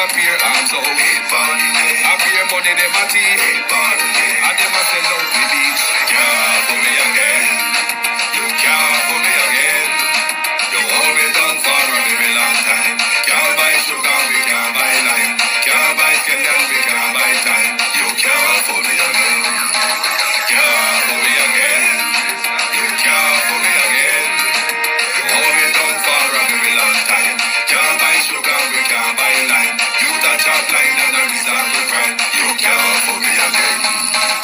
appear arms out. Appear money them a teeth. And them a sell out the beach. Can't for me again. You can't for me again. You hold me down for a very long time. Can't buy sugar, we can't buy lime. Can't buy Kenyan, we can't buy time. You can't for me again. Can't for me again. You can't for me again. You hold me down for a very long time. Can't buy sugar, we can't buy lime. You touch a blind and a resort to crime. You can't for me again.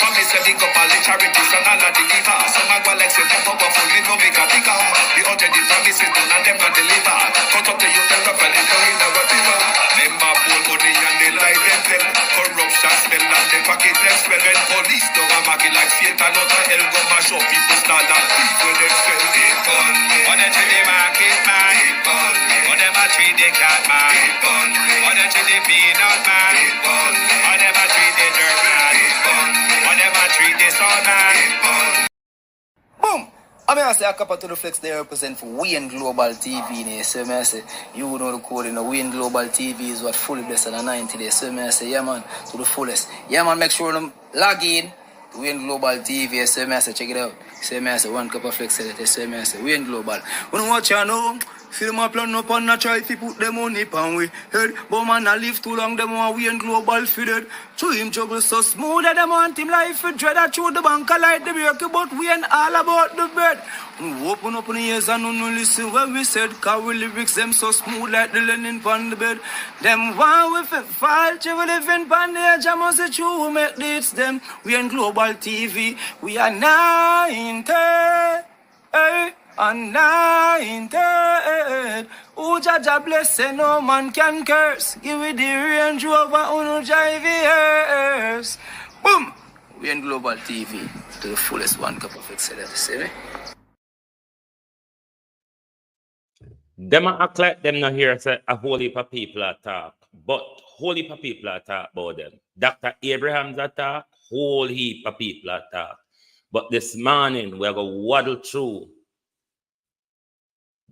Come me setting up all the charities and all of the givers. Some are like say them powerful, me no make a bigger. The urgent the promises done and them not deliver. Cut up the youth and rough and down in our river. Them a bull money and they lie them tell. Corruption smell and they pocket them spell. When police do a market like Satan out of hell go mash up people start and beat when them sell it gun. What they treat the market man. What them a treat the cat man. What they treat the peanut man. What them a treat the dirt man. What them a treat the sun man. Boom! I mean, I say a couple to the flex they represent for Wayne Global TV. So I say, you know the code in the Wayne Global TV is what fully blessed on the 90 days. So I say, yeah man, to the fullest. Yeah man, make sure them log in to Wayne Global TV. So I say, check it out. So I say, one cup of flex. So I say, Wayne Global. When you watch you know, feel my plan up and not try if you put them on it and we head. But man, I live too long, them want Wayne Global fitted. To him juggle so smooth that them want him life for dread. I chew the bank, I like the break, but we ain't all about the bread. We open up in the ears and no listen when we said, cause we lyrics them so smooth like the linen on the bed. Them want with it fall, travel living on the edge, I must say true, we make this them. We ain't Global TV, we are 90, hey. And 90, who Jaja bless, say no man can curse. Give it the Range Rover, who no drive yours. Boom! We in Global TV to the fullest one cup of excellence, see me? Them a act like them not hear say a whole heap of people attack, but whole heap of people attack about them. Dr. Abraham's attack, whole heap of people attack. But this morning we're going to waddle through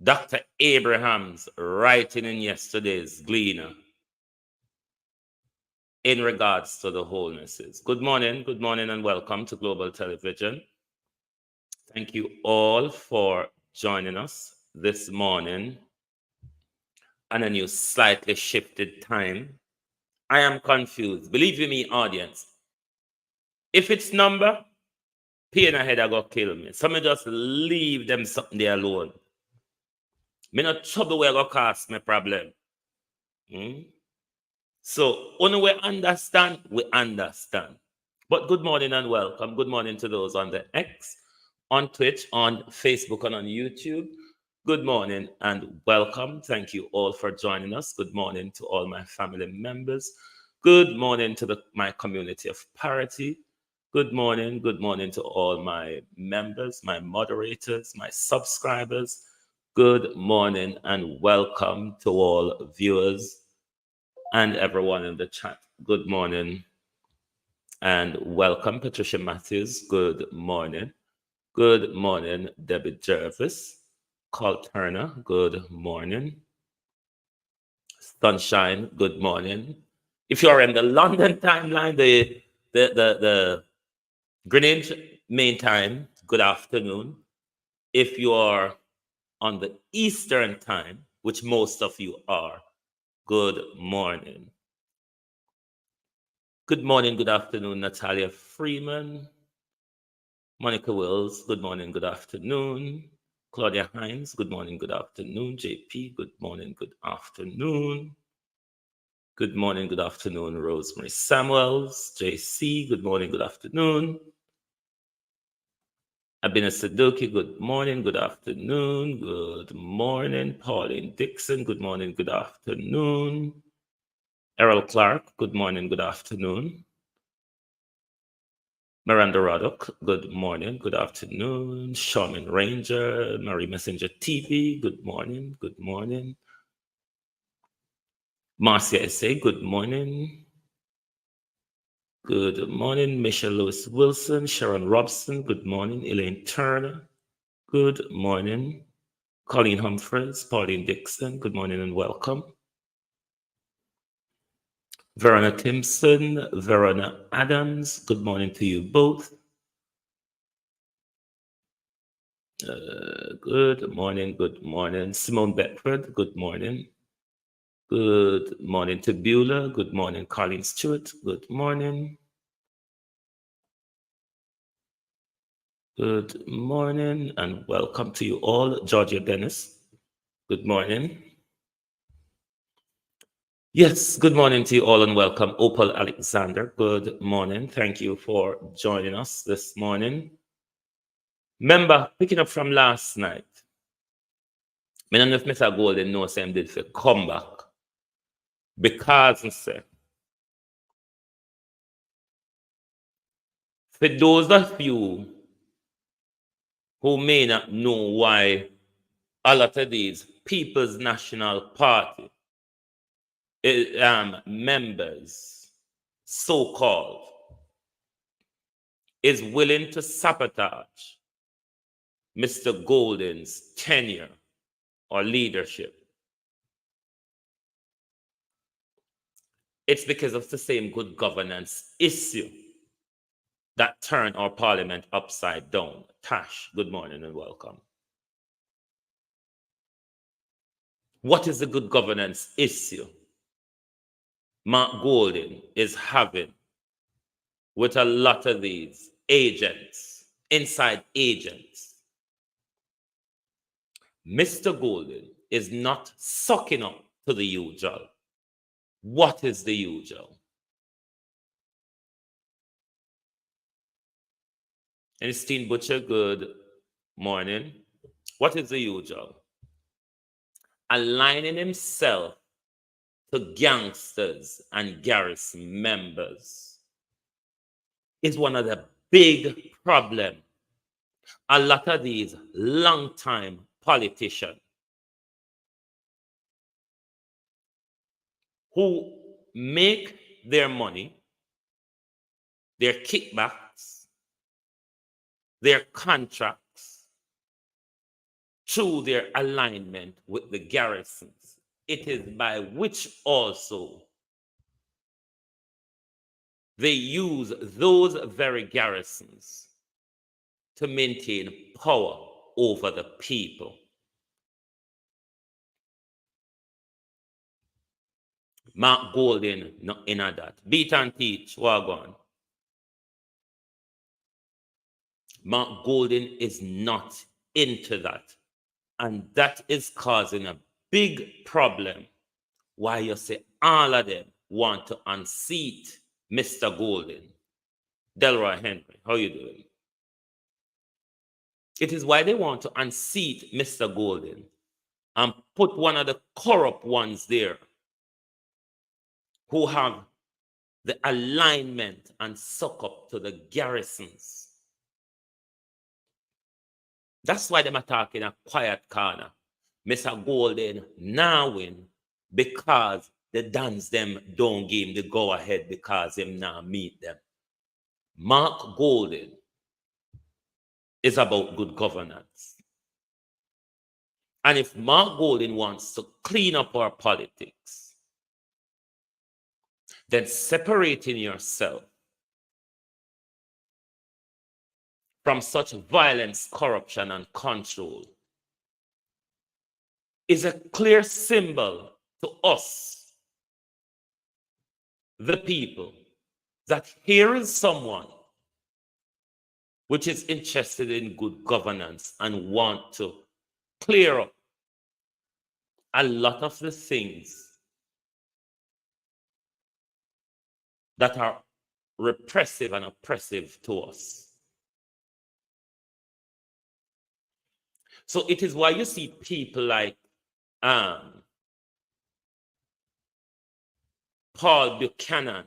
Dr. Abraham's writing in yesterday's Gleaner in regards to the wholenesses. Good morning, and welcome to Global Television. Thank you all for joining us this morning on a new slightly shifted time. I am confused. Believe me, audience. If it's number, pain ahead I go kill me. Some just leave them something there alone. Me not trouble where go cause me problem. So only we understand, we understand. But good morning and welcome. Good morning to those on the X, on Twitch, on Facebook, and on YouTube. Good morning and welcome. Thank you all for joining us. Good morning to all my family members. Good morning to my community of parity. Good morning to all my members, my moderators, my subscribers. Good morning and welcome to all viewers and everyone in the chat. Good morning and welcome, Patricia Matthews. Good morning. Good morning, Debbie Jervis. Carl Turner, good morning. Sunshine, good morning. If you're in the London timeline, the Greenwich Main Time, good afternoon. If you are on the Eastern time, which most of you are, good morning. Good morning, good afternoon, Natalia Freeman. Monica Wills, good morning, good afternoon. Claudia Hines, good morning, good afternoon. JP, good morning, good afternoon. Good morning, good afternoon, Rosemary Samuels. JC, good morning, good afternoon. Abina Sadoki, good morning, good afternoon. Good morning. Pauline Dixon, good morning, good afternoon. Errol Clark, good morning, good afternoon. Miranda Roddock, good morning, good afternoon. Shaman Ranger, Marie Messenger TV, good morning, good morning. Marcia Essay, good morning. Good morning, Michelle Lewis Wilson, Sharon Robson, good morning. Elaine Turner, good morning. Colleen Humphreys, Pauline Dixon, good morning and welcome. Verona Timpson, Verona Adams, good morning to you both. Good morning, good morning. Simone Beckford, good morning. Good morning to Beulah, good morning. Colleen Stewart, good morning. Good morning and welcome to you all. Georgia Dennis, good morning. Yes, good morning to you all and welcome. Opal Alexander, good morning. Thank you for joining us this morning. Remember, picking up from last night, I don't know if Mr. Golden knows him did for come back because he said, for those of you who may not know why a lot of these People's National Party members, so-called, is willing to sabotage Mr. Golden's tenure or leadership. It's because of the same good governance issue that turned our parliament upside down. Tash, good morning and welcome. What is the good governance issue Mark Golden is having with a lot of these agents, inside agents? Mr. Golden is not sucking up to the usual. What is the usual? Ernestine Butcher, good morning. What is the usual? Aligning himself to gangsters and garrison members is one of the big problems. A lot of these long-time politicians who make their money, their kickbacks, their contracts through their alignment with the garrisons. It is by which also they use those very garrisons to maintain power over the people. Mark Golden, not in that. Beat and teach, Wagwan. Mark Golden is not into that. And that is causing a big problem. Why you say all of them want to unseat Mr. Golden. Delroy Henry, how you doing? It is why they want to unseat Mr. Golden and put one of the corrupt ones there who have the alignment and suck up to the garrisons. That's why they are talking a quiet corner. Mr. Golden now win because the dance them don't give him the go ahead because him now meet them. Mark Golden is about good governance. And if Mark Golden wants to clean up our politics, then separating yourself from such violence, corruption, and control is a clear symbol to us, the people, that here is someone which is interested in good governance and want to clear up a lot of the things that are repressive and oppressive to us. So it is why you see people like Paul Buchanan.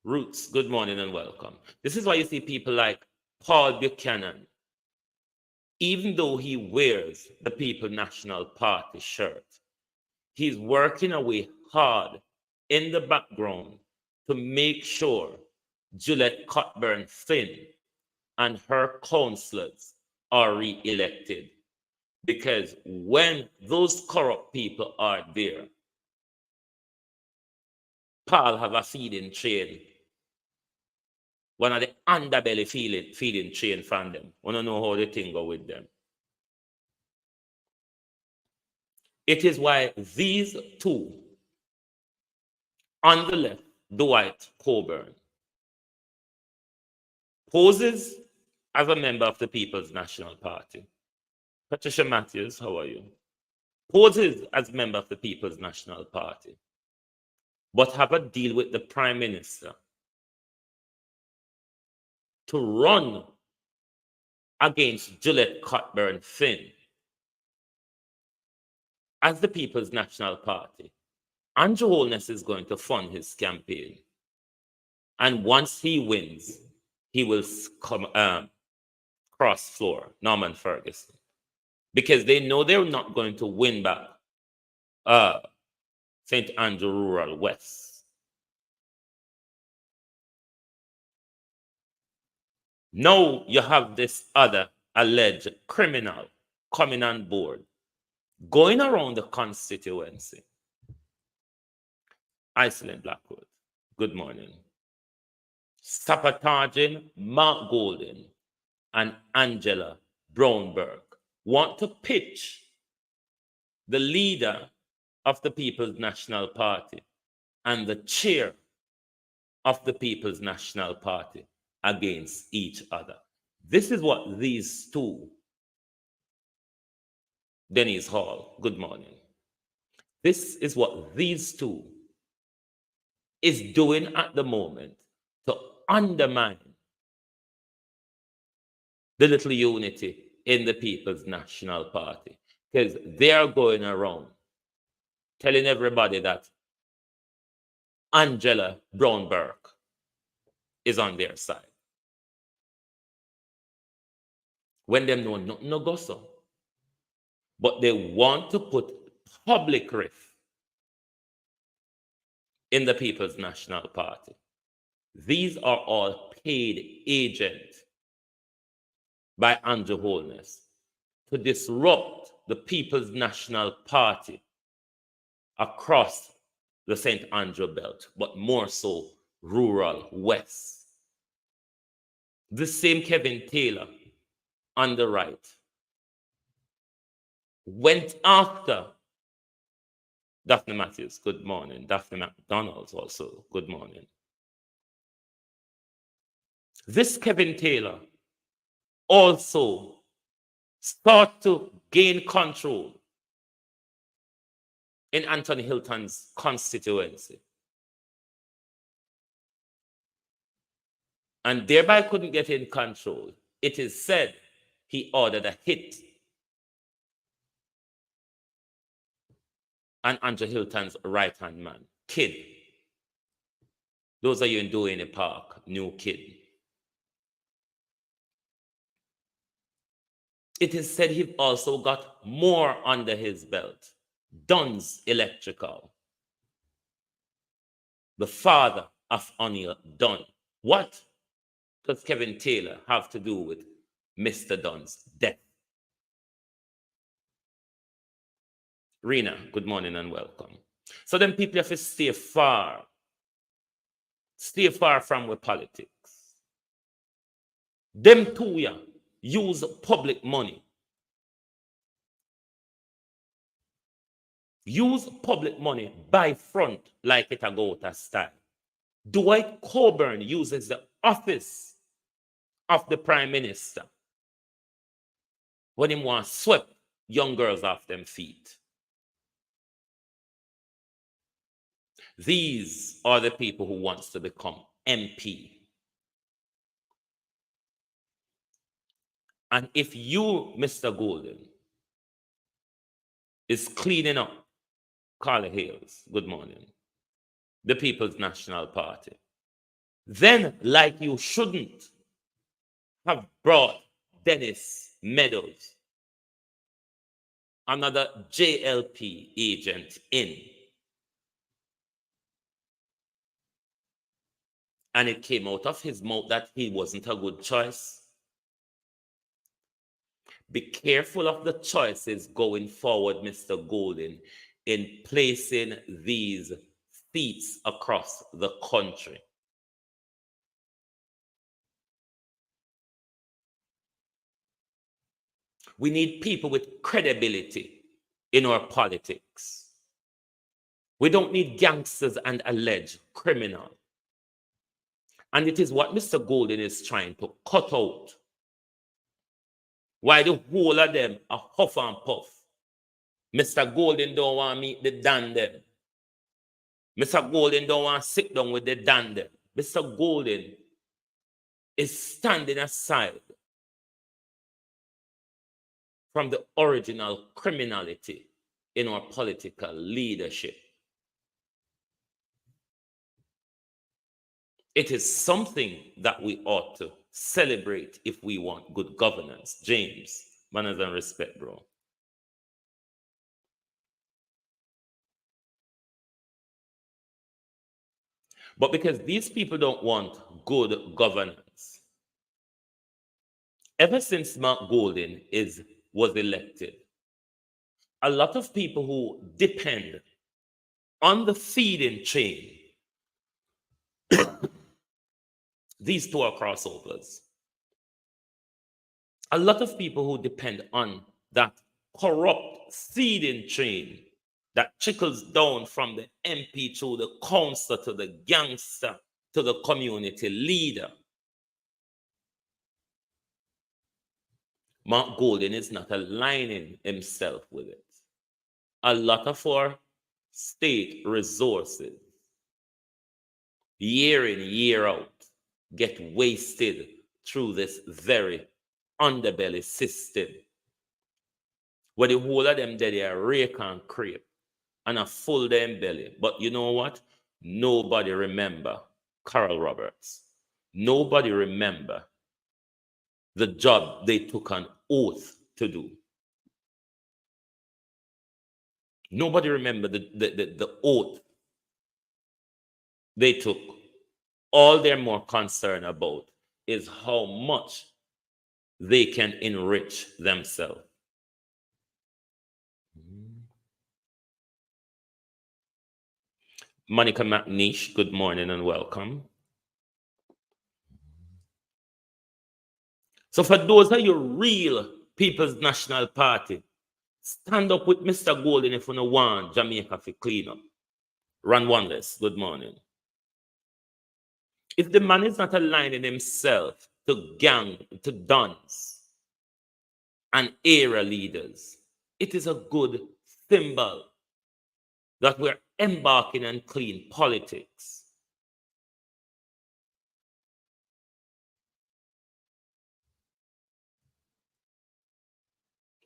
Roots, good morning and welcome. This is why you see people like Paul Buchanan, even though he wears the People National Party shirt, he's working away hard in the background to make sure Juliette Cockburn-Finn and her councillors are re-elected. Because when those corrupt people are there, Paul have a feeding chain. One of the underbelly feeding chain from them. Want to know how the thing go with them. It is why these two, on the left, Dwight Coburn, poses as a member of the People's National Party. Patricia Matthews, how are you? Poses as a member of the People's National Party, but have a deal with the Prime Minister to run against Gillette Cockburn Finn as the People's National Party. Andrew Holness is going to fund his campaign. And once he wins, he will cross floor Norman Ferguson. Because they know they're not going to win back St. Andrew Rural West. Now you have this other alleged criminal coming on board, going around the constituency. Iceland Blackwood, good morning. Sabotaging Mark Golden and Angela Brownberg want to pitch the leader of the People's National Party and the chair of the People's National Party against each other. This is what these two, Denise Hall, good morning. This is what these two is doing at the moment to undermine the little unity in the People's National Party. Because they are going around telling everybody that Angela Brownberg is on their side. When they know nothing no go so. But they want to put public rift in the People's National Party. These are all paid agents by Andrew Holness to disrupt the People's National Party across the St. Andrew belt, but more so rural west. The same Kevin Taylor on the right went after Daphne Matthews, good morning. Daphne McDonald's also, good morning. This Kevin Taylor also start to gain control in Anthony Hilton's constituency. And thereby couldn't get in control. It is said he ordered a hit on Andrew Hilton's right-hand man, Kid. Those are you in Duane Park, new Kid. It is said he also got more under his belt. Dunn's Electrical, the father of O'Neill Dunn. What does Kevin Taylor have to do with Mr. Dunn's death? Rena, good morning and welcome. So then people have to stay far from with politics. Them two, yeah, use public money. Use public money by front like it a go out of style. Dwight Coburn uses the office of the Prime Minister when he wants to sweep young girls off them feet. These are the people who wants to become MP. And if you, Mr. Golden, is cleaning up Carla Hales, good morning, the People's National Party, then like you shouldn't have brought Dennis Meadows, another JLP agent, in. And it came out of his mouth that he wasn't a good choice. Be careful of the choices going forward, Mr. Golden, in placing these seats across the country. We need people with credibility in our politics. We don't need gangsters and alleged criminals. And it is what Mr. Golden is trying to cut out. Why the whole of them are huff and puff. Mr. Golden don't want to meet the Dan them. Mr. Golden don't want to sit down with the Dan them. Mr. Golden is standing aside from the original criminality in our political leadership. It is something that we ought to celebrate if we want good governance. James, manners and respect, bro. But because these people don't want good governance, ever since Mark Golden was elected, a lot of people who depend on the feeding chain, these two are crossovers. A lot of people who depend on that corrupt feeding chain that trickles down from the MP to the councillor to the gangster to the community leader. Mark Golden is not aligning himself with it. A lot of our state resources, year in, year out, get wasted through this very underbelly system, where the whole of them they are rake and crepe and a full them belly. But you know what? Nobody remember Carol Roberts. Nobody remember the job they took an oath to do. Nobody remember the oath they took. All they're more concerned about is how much they can enrich themselves. Monica McNeish, good morning and welcome. So for those of you real People's National Party, stand up with Mr. Golden if you don't want Jamaica to clean up. Run Wonders, good morning. If the man is not aligning himself to gang, to dons and area leaders, it is a good symbol that we're embarking on clean politics.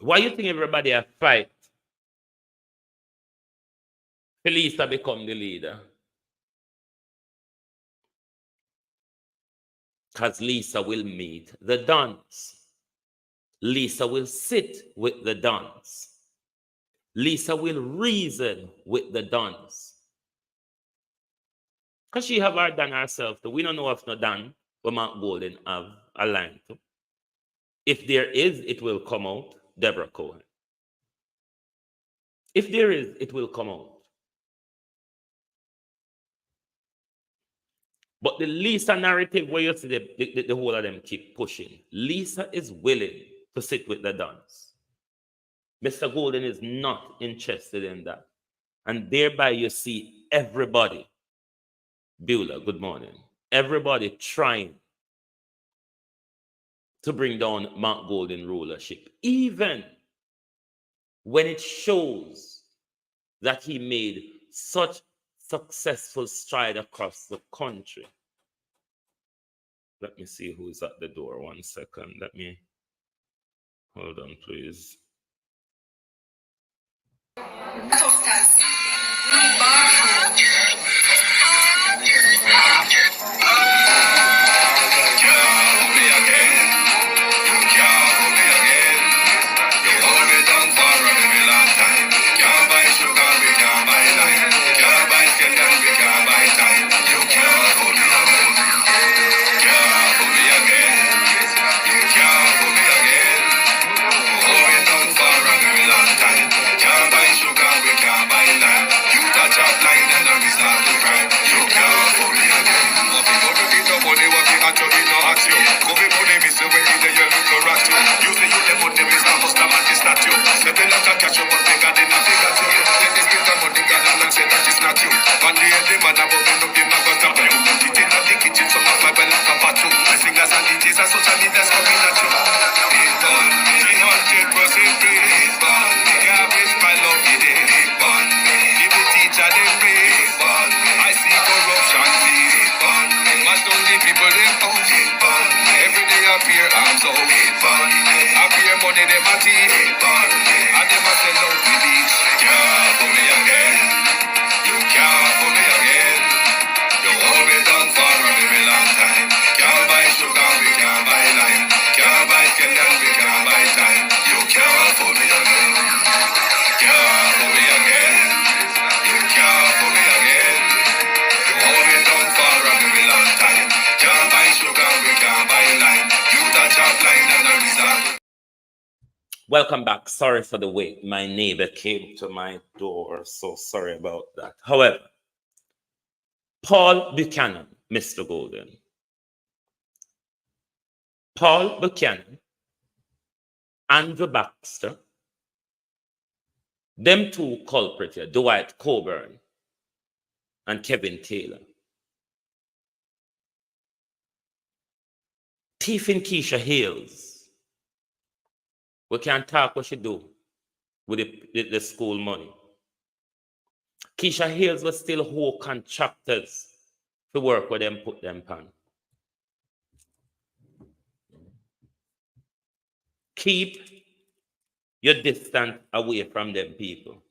Why you think everybody a fight? Lisa become the leader. Because Lisa will meet the dons. Lisa will sit with the dons. Lisa will reason with the dons. Because she have her done herself too. We don't know if no done but Mark Golden have a line to. If there is, it will come out. Deborah Cohen. If there is, it will come out. But the Lisa narrative where you see the whole of them keep pushing, Lisa is willing to sit with the dons. Mr. Golden is not interested in that. And thereby you see everybody, Beulah, good morning, everybody trying to bring down Mark Golden rulership, even when it shows that he made such successful stride across the country. Let me see who's at the door. 1 second. Let me hold on, please. and I open up in my gutter. But you put it in the kitchen, some of my well like a pot too. My singers and DJs and social media's coming at you. Hit on me, 100% free. Hit on me, garbage pile of it. Hit on me, give the teacher them pay. Hit on me, I see corruption fee. Hit on me, mash down the people them out. Hit on me, every day appear arms out. Hit on me, appear money them a tea. Hit on me, and them a sell out the beach. Can't for me again. You can't for me again. You hold me down for a very long time. Can't buy sugar, we can't buy lime. Can't buy Kenyan, we can't buy time. You can't for me again. Can't for me again. You can't for me again. You hold me down for a very long time. Can't buy sugar, we can't buy lime. You touch a line and a result. Welcome back. Sorry for the wait. My neighbor came to my door, so sorry about that. However, Paul Buchanan, Mr. Golden. Paul Buchanan, Andrew Baxter, them two culprits here, Dwight Coburn and Kevin Taylor. Thiefing Keisha Hales. We can't talk what she do with the school money. Keisha Hales was still whole contractors to work with them, put them pan. Keep your distance away from them people.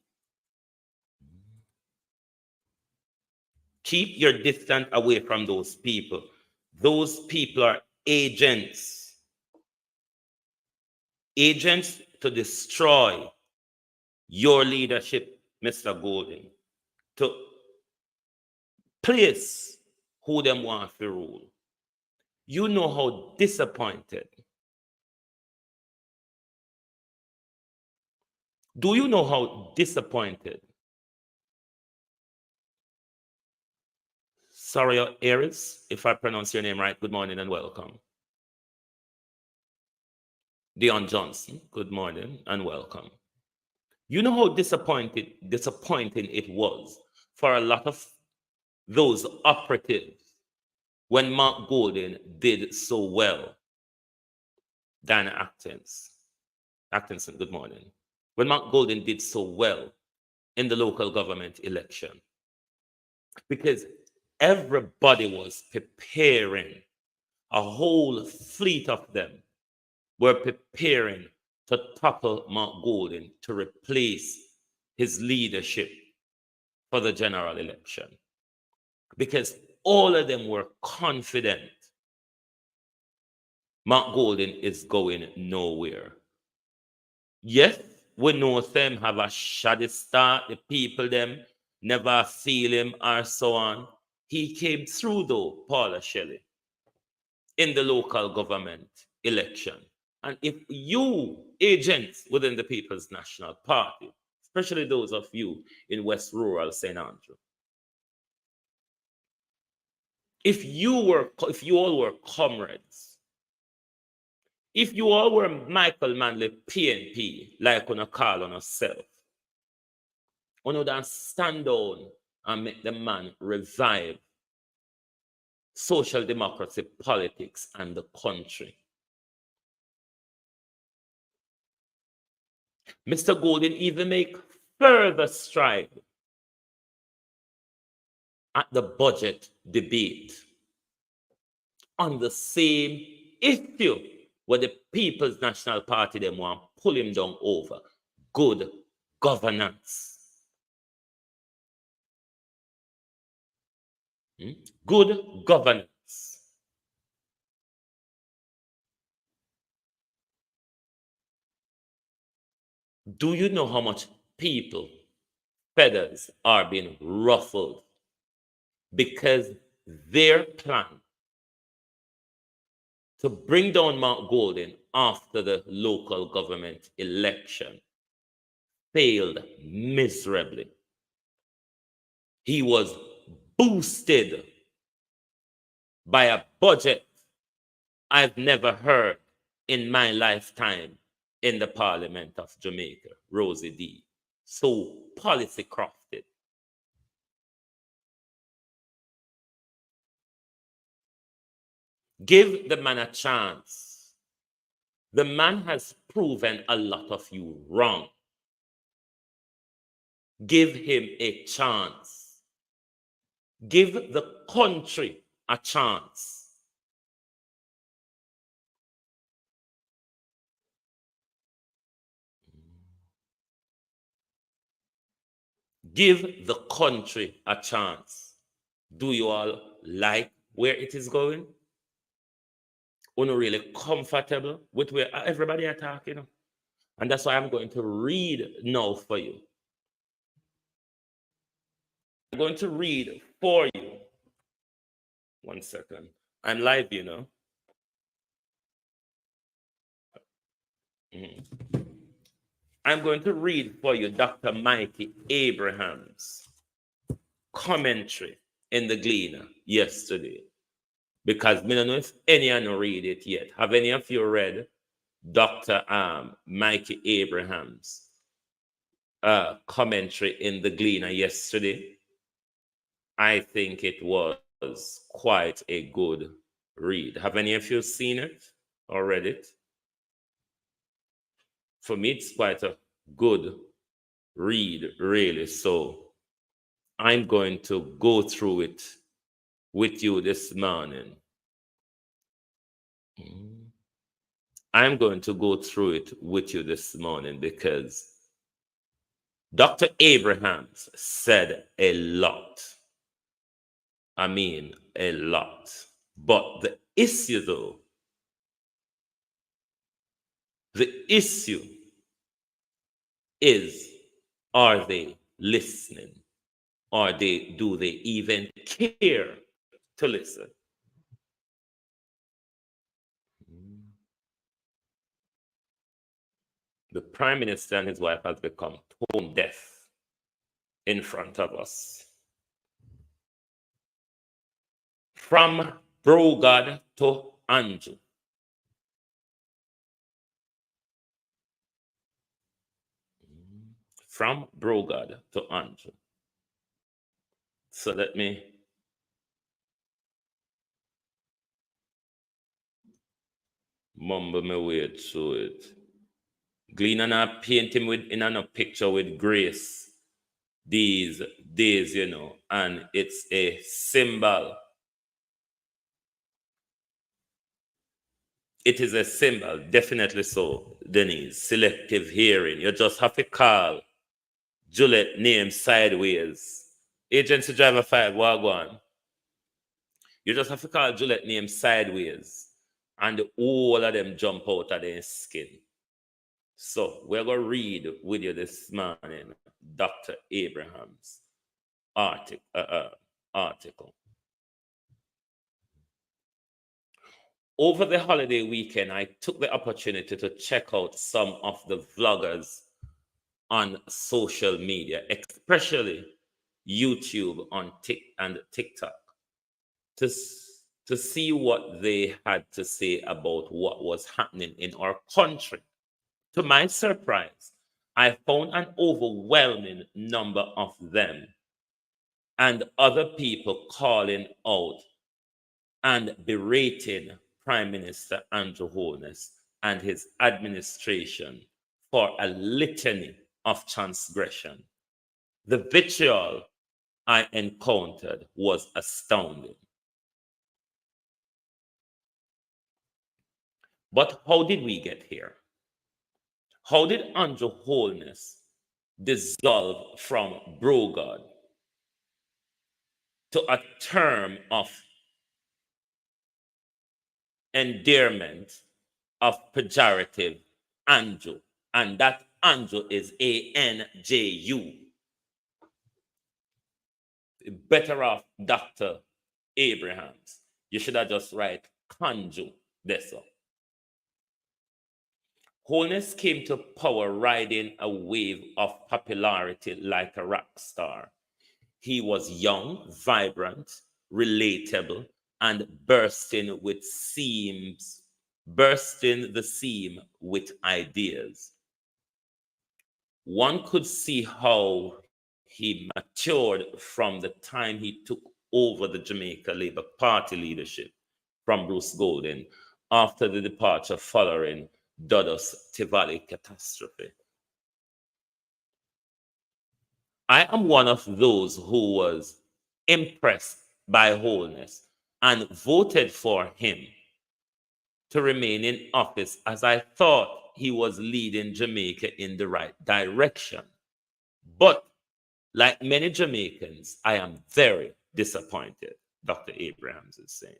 Keep your distance away from those people. Those people are agents. Agents to destroy your leadership, Mr. Golden, to place who them want to rule. You know how disappointed. Do you know how disappointed? Sorry, Aries, if I pronounce your name right. Good morning and welcome. Dion Johnson, good morning and welcome. You know how disappointing it was for a lot of those operatives when Mark Golden did so well. Diana Atkinson, good morning. When Mark Golden did so well in the local government election. Because everybody was preparing, a whole fleet of them were preparing to topple Mark Golden to replace his leadership for the general election. Because all of them were confident Mark Golden is going nowhere. Yes, we know them have a shoddy start, the people them never feel him or so on. He came through though, Paula Shelley, in the local government election. And if you, agents within the People's National Party, especially those of you in West Rural St. Andrew, if you all were comrades, if you all were Michael Manley PNP, like on a call on yourself, on would stand down and make the man revive social democracy politics and the country. Mr. Golden even make further stride at the budget debate on the same issue where the People's National Party them want to pull him down over. Good governance. Good governance. Do you know how much people, feathers are being ruffled because their plan to bring down Mark Golden after the local government election failed miserably? He was boosted by a budget I've never heard in my lifetime in the Parliament of Jamaica, Rosie D. So policy crafted. Give the man a chance. The man has proven a lot of you wrong. Give him a chance. Give the country a chance. Give the country a chance. Do you all like where it is going? Are you really comfortable with where everybody are talking? And that's why I'm going to read now for you. I'm going to read for you. 1 second. I'm live, you know. I'm going to read for you Dr. Mikey Abraham's commentary in the Gleaner yesterday. Because I don't know if any of you read it yet. Have any of you read Dr. Mikey Abraham's commentary in the Gleaner yesterday? I think it was quite a good read. Have any of you seen it or read it? For me, it's quite a good read, really. So I'm going to go through it with you this morning. I'm going to go through it with you this morning because Dr. Abrahams said a lot. I mean, a lot. But the issue, though, the issue is, are they listening? Do they even care to listen? The Prime Minister and his wife has become tone deaf in front of us. From Brogard to Andrew. From Brogard to Andrew. So let me mumble my way through it. Glean and I paint him in a picture with grace these days, you know, and it's a symbol. It is a symbol, definitely so, Denise. Selective hearing. You just have to call Juliet name sideways. Agency driver 5, Wagwan. You just have to call Juliet name sideways, and all of them jump out of their skin. So we're going to read with you this morning Dr. Abraham's article. Over the holiday weekend, I took the opportunity to check out some of the vloggers on social media, especially YouTube and TikTok, to see what they had to say about what was happening in our country. To my surprise, I found an overwhelming number of them and other people calling out and berating Prime Minister Andrew Holness and his administration for a litany of transgression. The vitriol I encountered was astounding. But how did we get here? How did Andrew Holness dissolve from Brogard to a term of endearment of pejorative Andrew? And that Andrew is ANJU. Better off Dr. Abrahams. You should have just write Kanju Deso. Holness came to power riding a wave of popularity like a rock star. He was young, vibrant, relatable, and bursting the seam with ideas. One could see how he matured from the time he took over the Jamaica Labour Party leadership from Bruce Golding after the departure following Dodos Tivoli catastrophe. I am one of those who was impressed by Holness and voted for him to remain in office, as I thought he was leading Jamaica in the right direction. But like many Jamaicans, I am very disappointed, Dr. Abrahams is saying.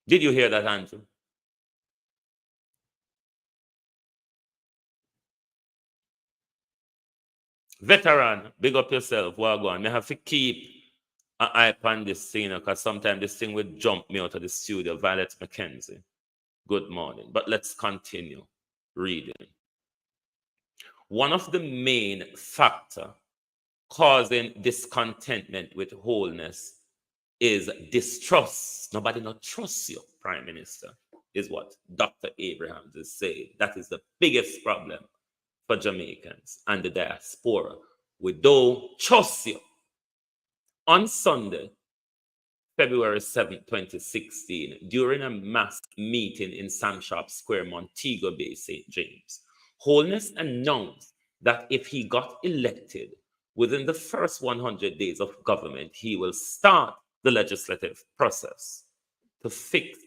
Did you hear that, Andrew? Veteran, big up yourself. Wagwan. I have to keep an eye on this thing, because sometimes this thing will jump me out of the studio. Violet McKenzie. Good morning. But let's continue reading. One of the main factors causing discontentment with Holness is distrust. Nobody not trusts you, Prime Minister, is what Dr. Abrahams is saying. That is the biggest problem for Jamaicans and the diaspora. We don't trust you. On Sunday, February 7, 2016, during a mass meeting in Sam Sharp Square, Montego Bay, St. James, Holness announced that if he got elected within the first 100 days of government, he will start the legislative process to fix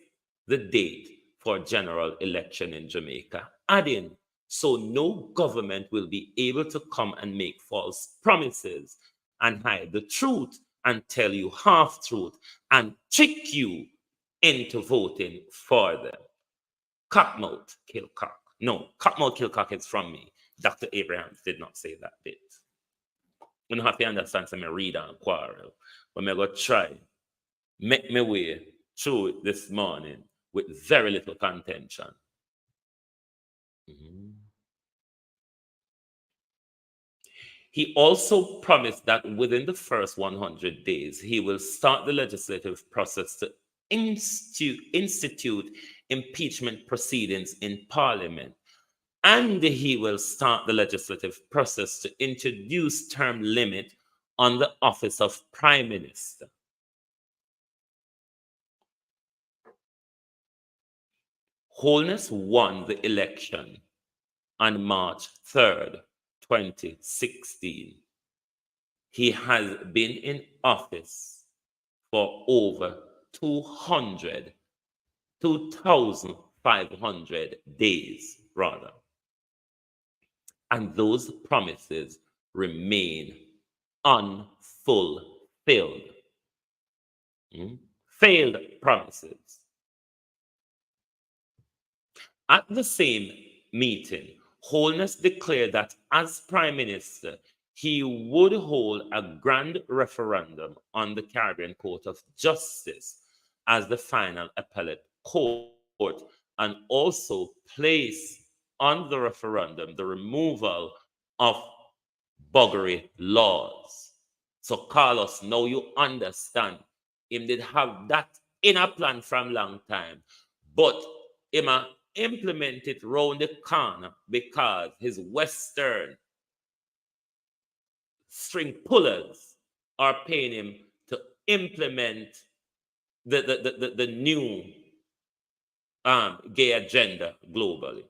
the date for general election in Jamaica, adding, so no government will be able to come and make false promises and hide the truth and tell you half-truth and trick you into voting for them. Cockmouth, kill cock. No, cockmouth, kill cock is from me. Dr. Abrahams did not say that bit. You don't have to understand, so I read and quarrel. But I'm going to try, make my way through it this morning with very little contention. He also promised that within the first 100 days, he will start the legislative process to institute impeachment proceedings in Parliament. And he will start the legislative process to introduce term limit on the office of Prime Minister. Holness won the election on March 3rd, 2016. He has been in office for over 2,500 days, rather. And those promises remain unfulfilled. Failed promises. At the same meeting, Holness declared that as Prime Minister, he would hold a grand referendum on the Caribbean Court of Justice as the final appellate court, and also place on the referendum the removal of buggery laws. So, Carlos, now you understand. Him did have that in a plan from long time, but him implement it round the corner because his Western string pullers are paying him to implement the new gay agenda globally.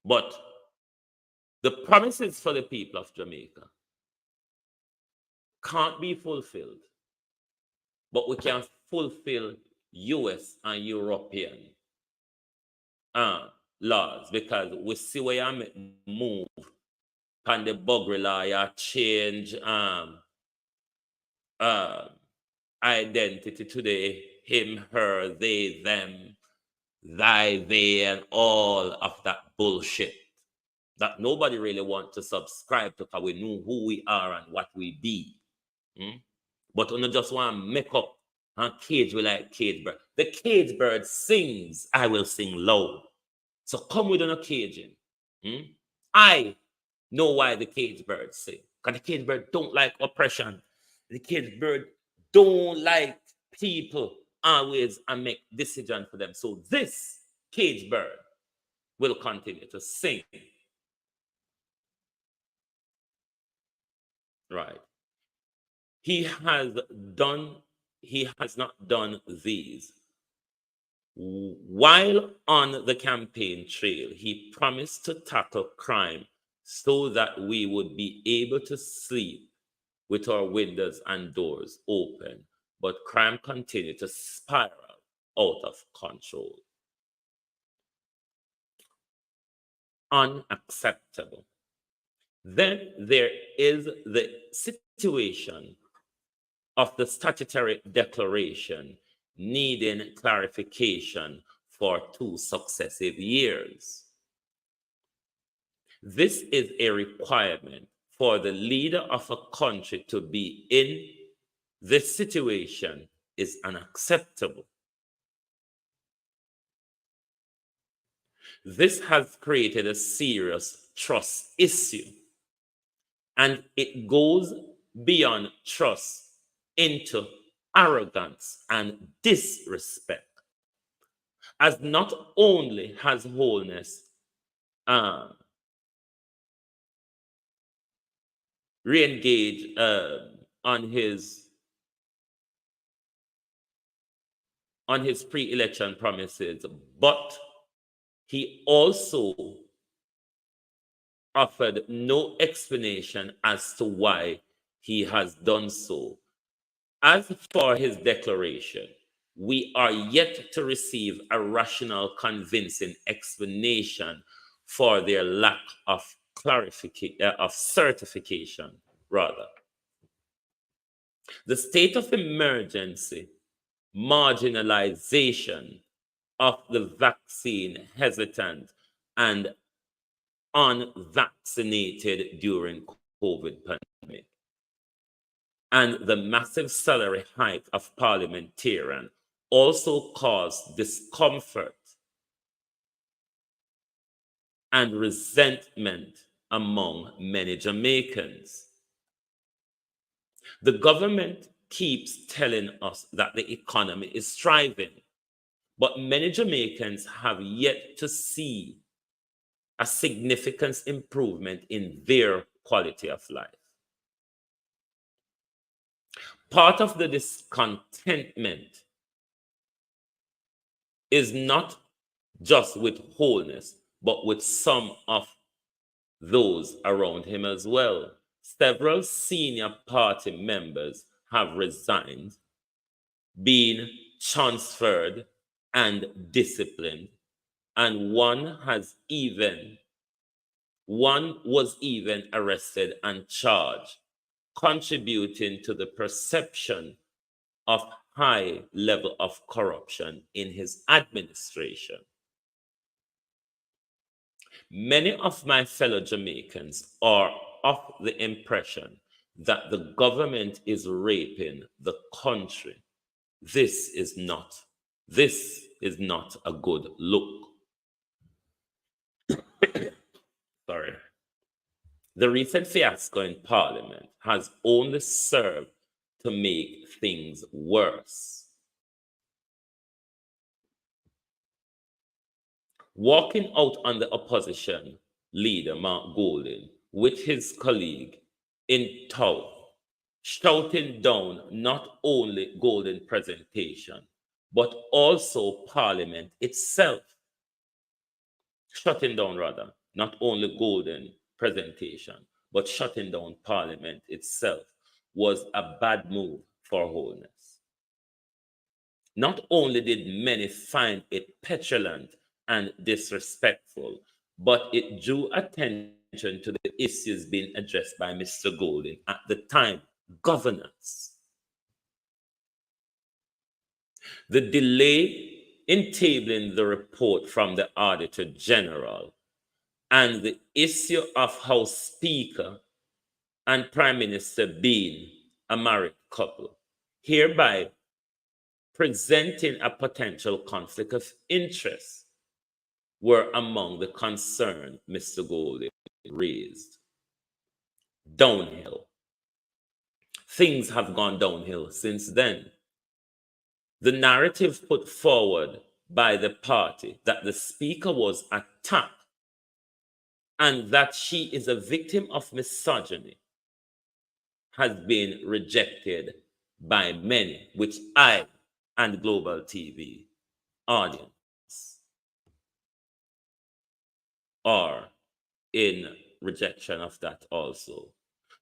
But the promises for the people of Jamaica can't be fulfilled, but we can fulfill US and European laws, because we see where you move and the buggery law, you change identity to the him, her, they, them, thy, they, and all of that bullshit that nobody really wants to subscribe to, because we know who we are and what we be. But we don't just want to make up and cage we like cage bird. The cage bird sings, I will sing low. So come with an occasion. I know why the cage bird sing. Because the cage bird don't like oppression. The cage bird don't like people always and make decisions for them. So this cage bird will continue to sing. Right. He has done he has not done these. While on the campaign trail, he promised to tackle crime so that we would be able to sleep with our windows and doors open, but crime continued to spiral out of control. Unacceptable. Then there is the situation of the statutory declaration needing clarification for 2 successive years. This is a requirement for the leader of a country to be in this situation is unacceptable. This has created a serious trust issue, and it goes beyond trust into arrogance and disrespect, as not only has Wholeness re-engaged on his pre-election promises, but he also offered no explanation as to why he has done so. As for his declaration, we are yet to receive a rational, convincing explanation for their lack of certification, rather. The state of emergency, marginalization of the vaccine hesitant and unvaccinated during COVID pandemic, and the massive salary hike of parliamentarians also caused discomfort and resentment among many Jamaicans. The government keeps telling us that the economy is thriving, but many Jamaicans have yet to see a significant improvement in their quality of life. Part of the discontentment is not just with Wholeness, but with some of those around him as well. Several senior party members have resigned, been transferred and disciplined, and one was even arrested and charged, contributing to the perception of high level of corruption in his administration. Many of my fellow Jamaicans are of the impression that the government is raping the country. This is not a good look. Sorry. The recent fiasco in Parliament has only served to make things worse. Walking out on the opposition leader, Mark Golding, with his colleague in tow, shouting down not only Golding presentation, but also Parliament itself. Shutting down, rather, not only Golding presentation, but shutting down Parliament itself was a bad move for Wholeness. Not only did many find it petulant and disrespectful, but it drew attention to the issues being addressed by Mr. Golding at the time, governance. The delay in tabling the report from the Auditor General and the issue of House Speaker and Prime Minister being a married couple, hereby presenting a potential conflict of interest, were among the concerns Mr. Golding raised. Downhill. Things have gone downhill since then. The narrative put forward by the party that the Speaker was attacked and that she is a victim of misogyny has been rejected by many, which I and Global TV audience are in rejection of that also.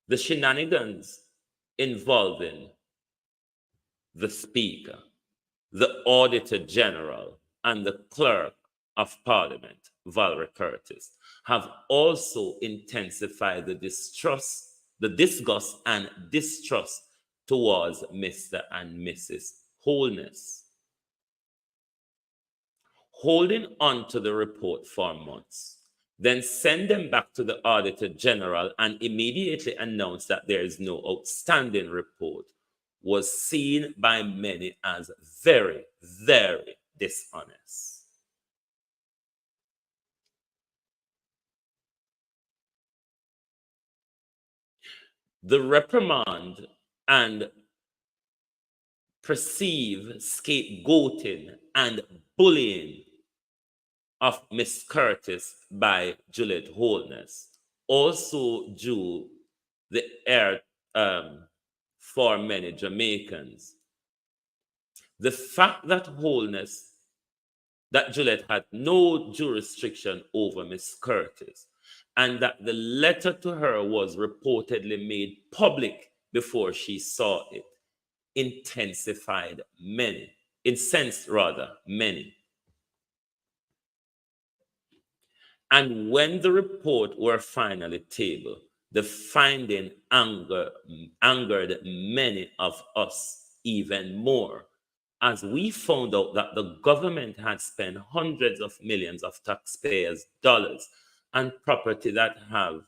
The shenanigans involving the Speaker, the Auditor General, and the Clerk of Parliament, Valerie Curtis, have also intensified the disgust and distrust towards Mr. and Mrs. Holness. Holding on to the report for months, then send them back to the Auditor General and immediately announce that there is no outstanding report was seen by many as very, very dishonest. The reprimand and perceived scapegoating and bullying of Miss Curtis by Juliet Holness also drew the air for many Jamaicans. The fact that Juliet had no jurisdiction over Miss Curtis, and that the letter to her was reportedly made public before she saw it, incensed many. And when the report were finally tabled, the finding angered many of us even more, as we found out that the government had spent hundreds of millions of taxpayers' dollars on property that have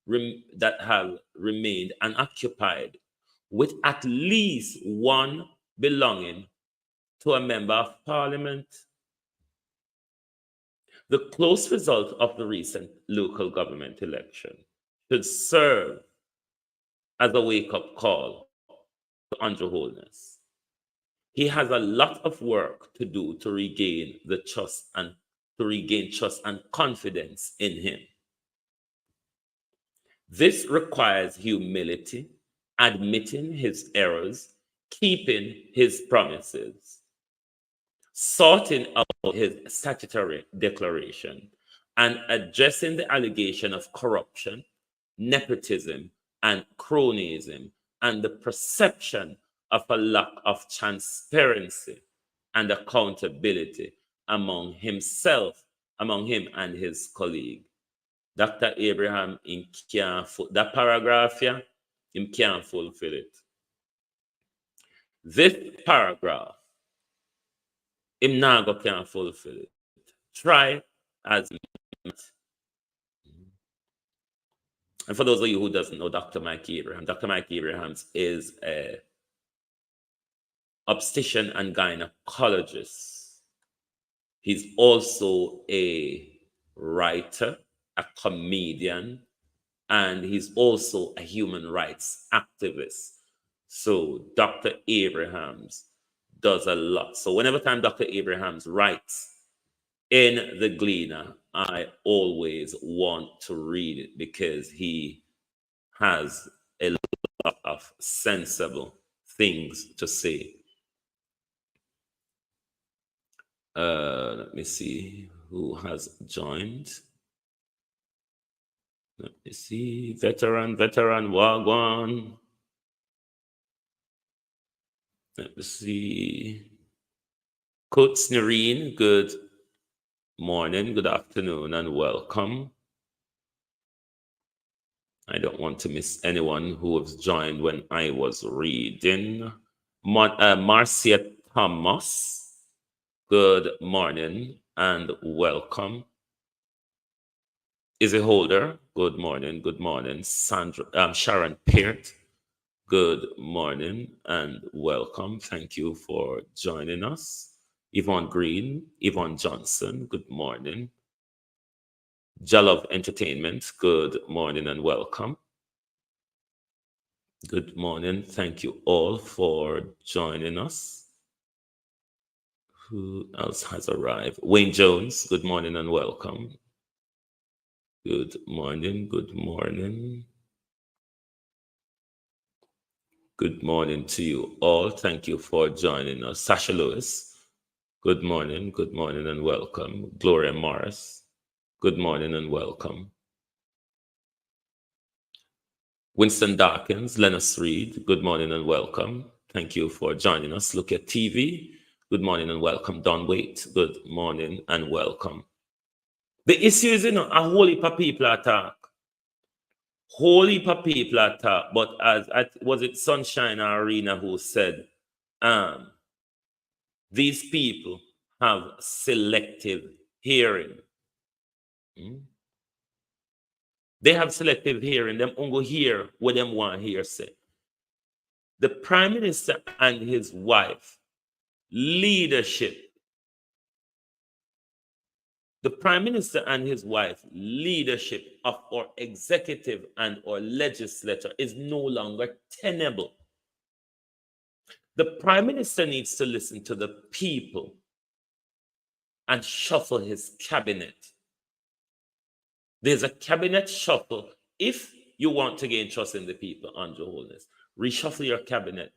remained unoccupied, with at least one belonging to a member of parliament. The close result of the recent local government election should serve as a wake-up call to Andrew Holness. He has a lot of work to do to regain trust and confidence in him. This requires humility, admitting his errors, keeping his promises, sorting out his statutory declaration, and addressing the allegation of corruption, nepotism, and cronyism, and the perception of a lack of transparency and accountability among him and his colleague. Dr. Abraham, that paragraph here, him can't fulfill it. This paragraph, him now can't fulfill it. Try as much. And for those of you who doesn't know Dr. Mike Abrahams is a obstetrician and gynecologist. He's also a writer, a comedian, and he's also a human rights activist. So Dr. Abrahams does a lot. So whenever time Dr. Abrahams writes in the Gleaner, I always want to read it because he has a lot of sensible things to say. Let me see who has joined. Let me see. Veteran, Wagwan. Let me see. Coach Noreen, good morning, good afternoon, and welcome. I don't want to miss anyone who has joined when I was reading. Marcia Thomas, good morning and welcome. Izzy Holder, good morning, Sharon Peart, good morning and welcome. Thank you for joining us. Yvonne Green, Yvonne Johnson, good morning. Jalov Entertainment, good morning and welcome. Good morning. Thank you all for joining us. Who else has arrived? Wayne Jones, good morning and welcome. Good morning. Good morning to you all. Thank you for joining us. Sasha Lewis, good morning and welcome. Gloria Morris, good morning and welcome. Winston Dawkins, Lennox Reed, good morning and welcome. Thank you for joining us. Look at TV, good morning and welcome. Don Waite, good morning and welcome. The issue is, a whole heap of people attack. Whole heap of people attack. But was it Sunshine Arena who said, these people have selective hearing. They have selective hearing. Them only hear what them want hear say. The Prime Minister and his wife, leadership. The Prime Minister and his wife, leadership of our executive and our legislature is no longer tenable. The Prime Minister needs to listen to the people and shuffle his cabinet. There's a cabinet shuffle. If you want to gain trust in the people, Andrew Holness, reshuffle your cabinet.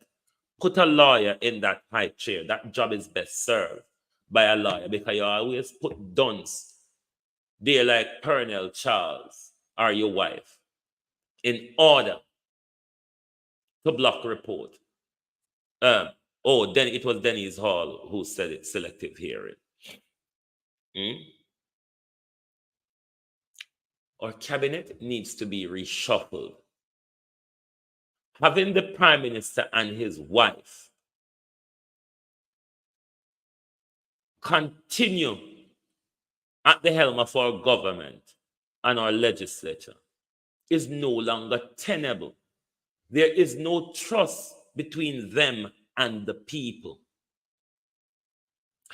Put a lawyer in that high chair. That job is best served by a lawyer because you always put dunce there like Pernell Charles or your wife in order to block report. Then it was Denise Hall who said it, selective hearing. Our cabinet needs to be reshuffled. Having the Prime Minister and his wife continue at the helm of our government and our legislature is no longer tenable. There is no trust between them and the people.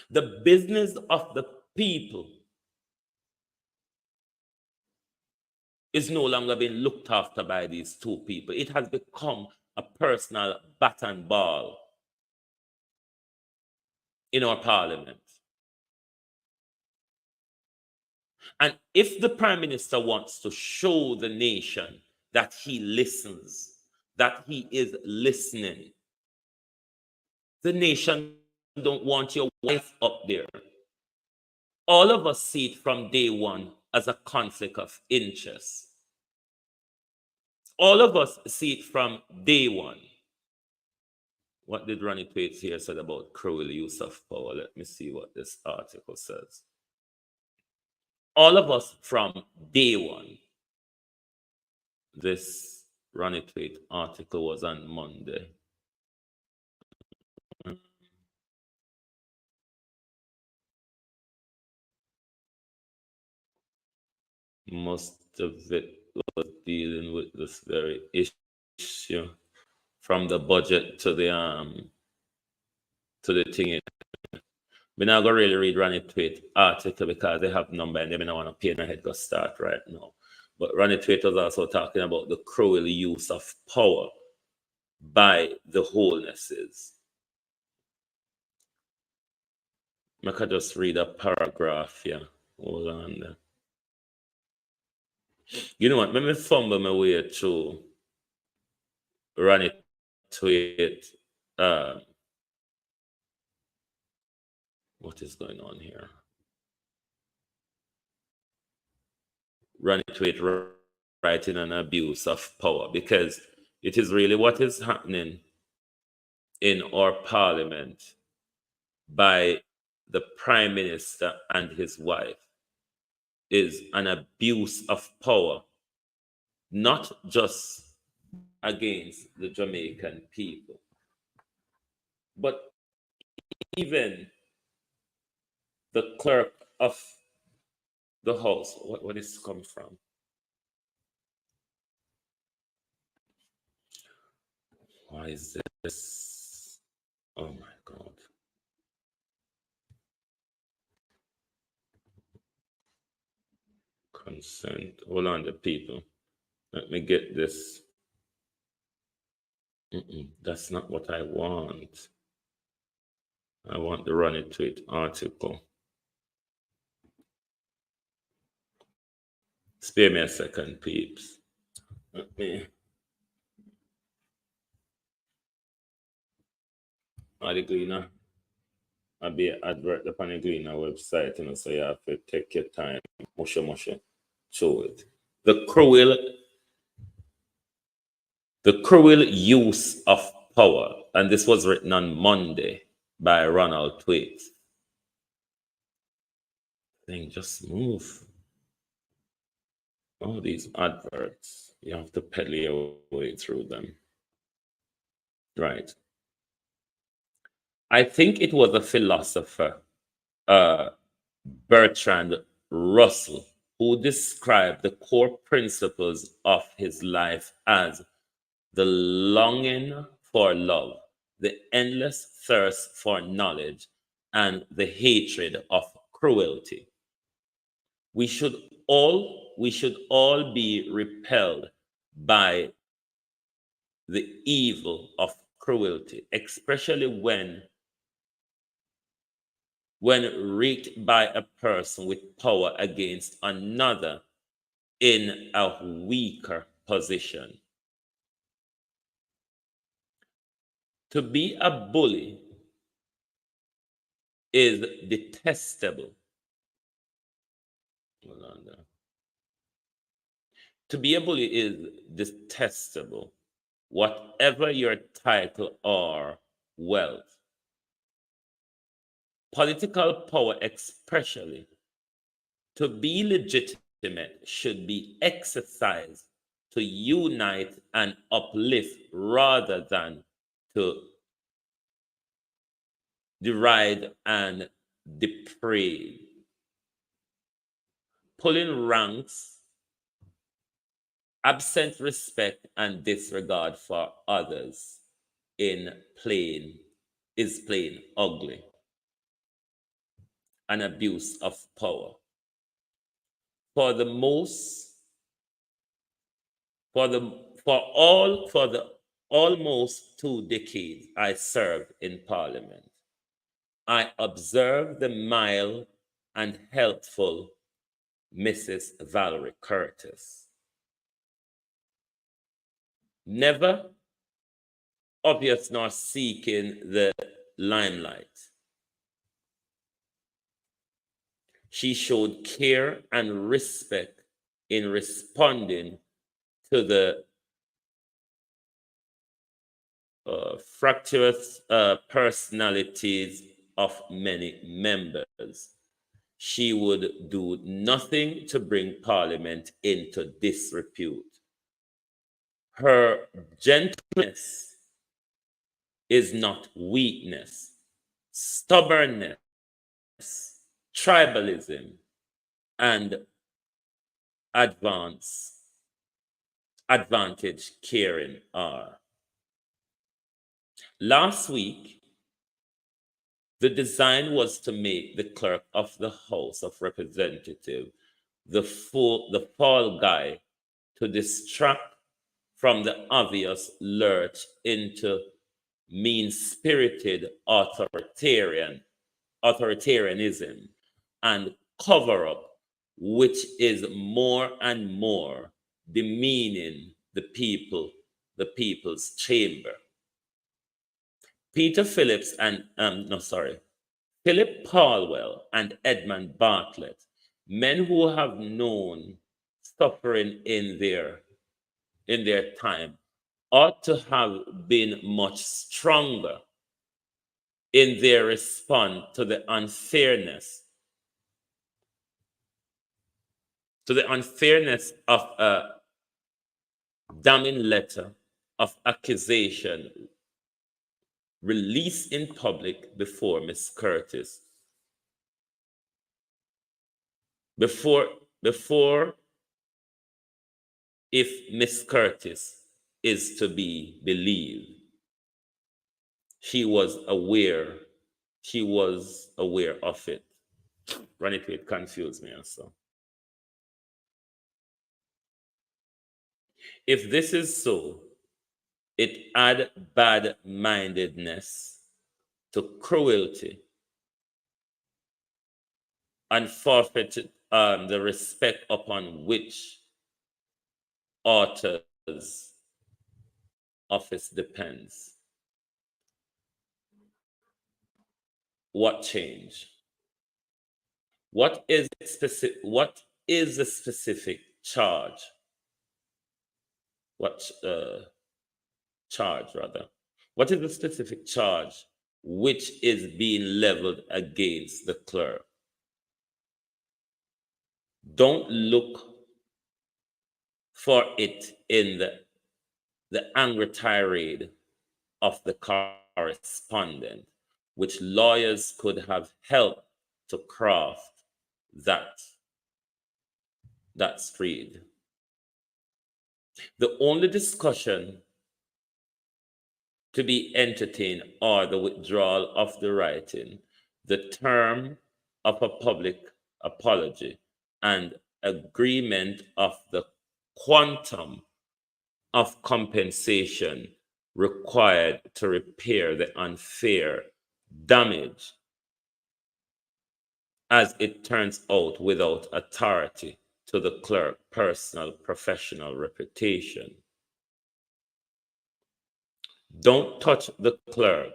The business of the people is no longer being looked after by these two people. It has become a personal bat and ball in our parliament. And if the Prime Minister wants to show the nation that he listens, that he is listening, the nation don't want your wife up there. All of us see it from day one as a conflict of interest. All of us see it from day one. What did Ronnie Pate here said about cruel use of power? Let me see what this article says. All of us from day one. This Ronnie Pate article was on Monday. Most of it was dealing with this very issue, from the budget to the thing. We're not gonna really read Ronnie Tweet article because they have number and they don't want to pay my head go start right now. But Ronnie Tweet was also talking about the cruel use of power by the wholenesses. I could just read a paragraph here. Hold on there. You know what? Let me fumble my way through Ronnie Tweet. What is going on here? Ronnie Tweet writing an abuse of power, because it is really what is happening in our parliament by the Prime Minister and his wife is an abuse of power, not just against the Jamaican people, but even the clerk of the house. What is come from? Why is this? Oh my God. Consent. Hold on, the people. Let me get this. That's not what I want. I want the Ronnie Tweet article. Spare me a second, peeps. Let me. the Gleaner. I'll be advert upon the Gleaner website, so you have to take your time, musha, show it. The cruel use of power, and this was written on Monday by Ronald Tweet. Thing just move. All these adverts, you have to pedal your way through them. Right. I think it was a philosopher, Bertrand Russell, who described the core principles of his life as the longing for love, the endless thirst for knowledge, and the hatred of cruelty. We should all be repelled by the evil of cruelty, especially when wreaked by a person with power against another in a weaker position. To be a bully is detestable. Hold on there. To be a bully is detestable, whatever your title or wealth. Political power, especially, to be legitimate, should be exercised to unite and uplift rather than to deride and deprave. Pulling ranks, absent respect and disregard for others is plain ugly. An abuse of power. For the almost 2 decades I served in Parliament, I observed the mild and helpful Mrs. Valerie Curtis. Never obvious nor seeking the limelight. She showed care and respect in responding to the fractious personalities of many members. She would do nothing to bring Parliament into disrepute. Her gentleness is not weakness, stubbornness, tribalism, and advantage caring are. Last week, the design was to make the clerk of the House of Representatives the fall guy to distract from the obvious lurch into mean-spirited authoritarianism and cover up, which is more and more demeaning the people's chamber. Philip Palwell and Edmund Bartlett, men who have known suffering in their time, ought to have been much stronger in their response to the unfairness of a damning letter of accusation released in public before Miss Curtis. Before if Miss Curtis is to be believed, she was aware of it. Run it confused me also. If this is so, it add bad-mindedness to cruelty and forfeit the respect upon which author's office depends. what changed? What is the specific charge? What charge rather? What is the specific charge which is being leveled against the clerk? Don't look for it in the angry tirade of the correspondent, which lawyers could have helped to craft that screed. The only discussion to be entertained are the withdrawal of the writing, the term of a public apology, and agreement of the quantum of compensation required to repair the unfair damage, as it turns out, without authority to the clerk's personal professional reputation. Don't touch the clerk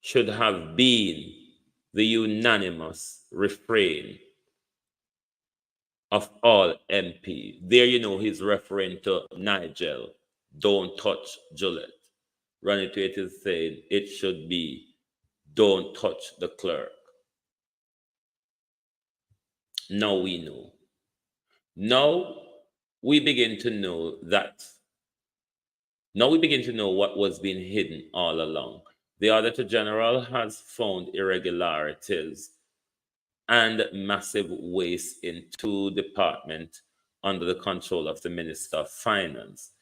should have been the unanimous refrain of all MP. There, he's referring to Nigel. Don't touch Juliet. Ronnie Tate is saying it should be don't touch the clerk. Now we know. Now we begin to know what was being hidden all along. The Auditor General has found irregularities and massive waste in two departments under the control of the Minister of Finance.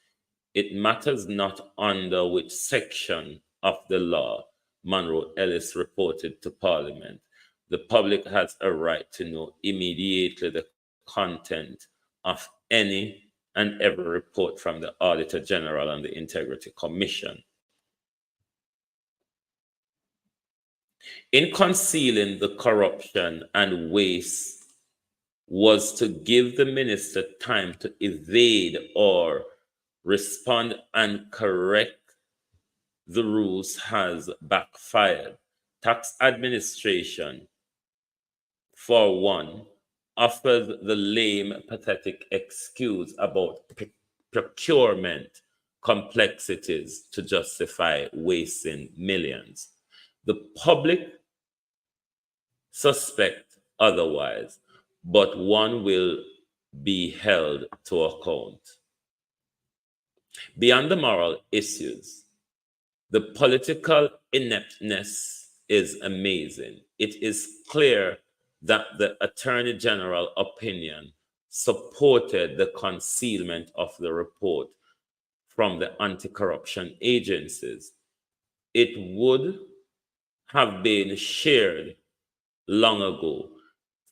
It matters not under which section of the law Monroe Ellis reported to Parliament. The public has a right to know immediately the content of any and every report from the Auditor General and the Integrity Commission. In concealing the corruption and waste was to give the minister time to evade or respond and correct the rules has backfired. Tax administration, for one, offers the lame, pathetic excuse about procurement complexities to justify wasting millions. The public suspect otherwise, but one will be held to account. Beyond the moral issues, the political ineptness is amazing. It is clear that the Attorney General opinion supported the concealment of the report from the anti-corruption agencies. It would have been shared long ago.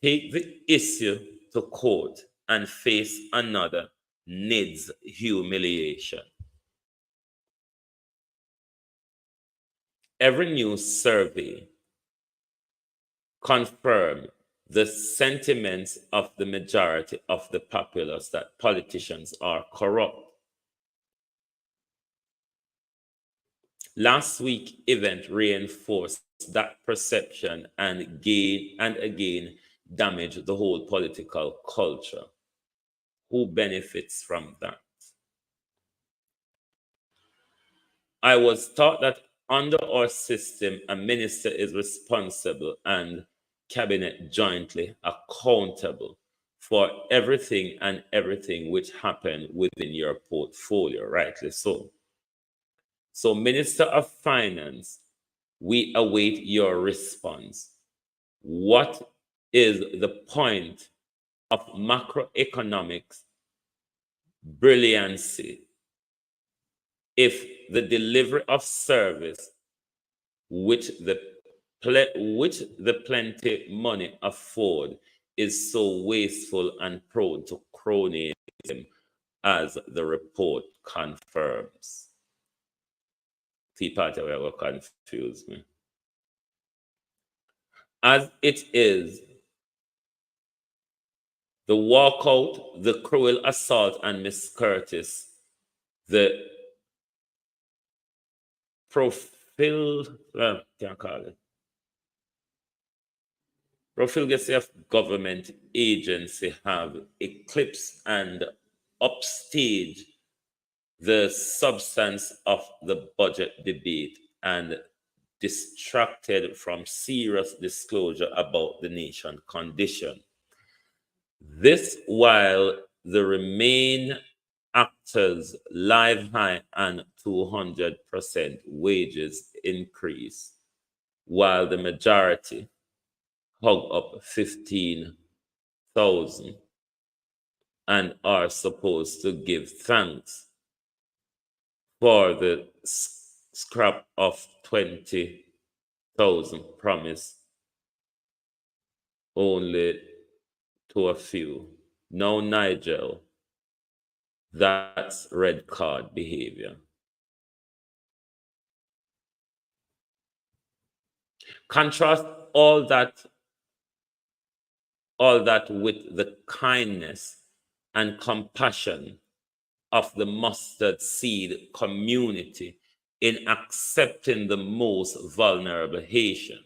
Take the issue to court and face another NIDS humiliation. Every new survey confirmed the sentiments of the majority of the populace that politicians are corrupt. Last week's event reinforced that perception and again damaged the whole political culture. Who benefits from that? I was taught that under our system, a minister is responsible and cabinet jointly accountable for everything which happened within your portfolio, rightly so. So, Minister of Finance, we await your response. What is the point of macroeconomics brilliancy if the delivery of service which the plenty money afford is so wasteful and prone to cronyism, as the report confirms? Tea Party will confuse me. As it is, the walkout, the cruel assault and Miss Curtis, the can't call it. profligacy of government agency have eclipsed and upstaged the substance of the budget debate and distracted from serious disclosure about the nation condition. This while the remain actors live high and 200% wages increase, while the majority hug up 15,000 and are supposed to give thanks for the scrap of 20,000 promised only to a few. Now, Nigel, that's red card behavior. Contrast all that with the kindness and compassion of the mustard seed community in accepting the most vulnerable Haitian.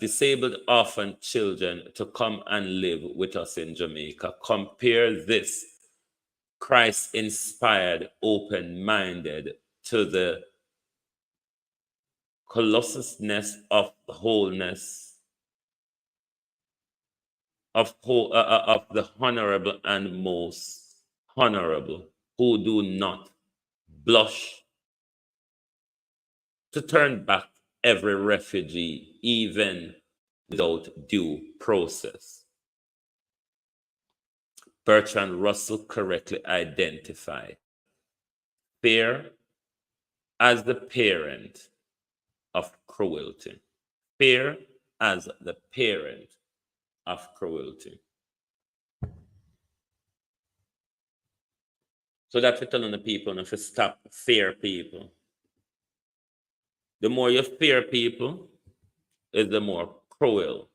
Disabled orphan children to come and live with us in Jamaica. Compare this Christ-inspired, open-minded to the colossusness of wholeness of the honorable and most honorable, who do not blush to turn back every refugee, even without due process. Bertrand Russell correctly identified fear as the parent of cruelty. Fear as the parent of cruelty. So that's what telling the people if you stop fear people. The more you fear people, is the more cruel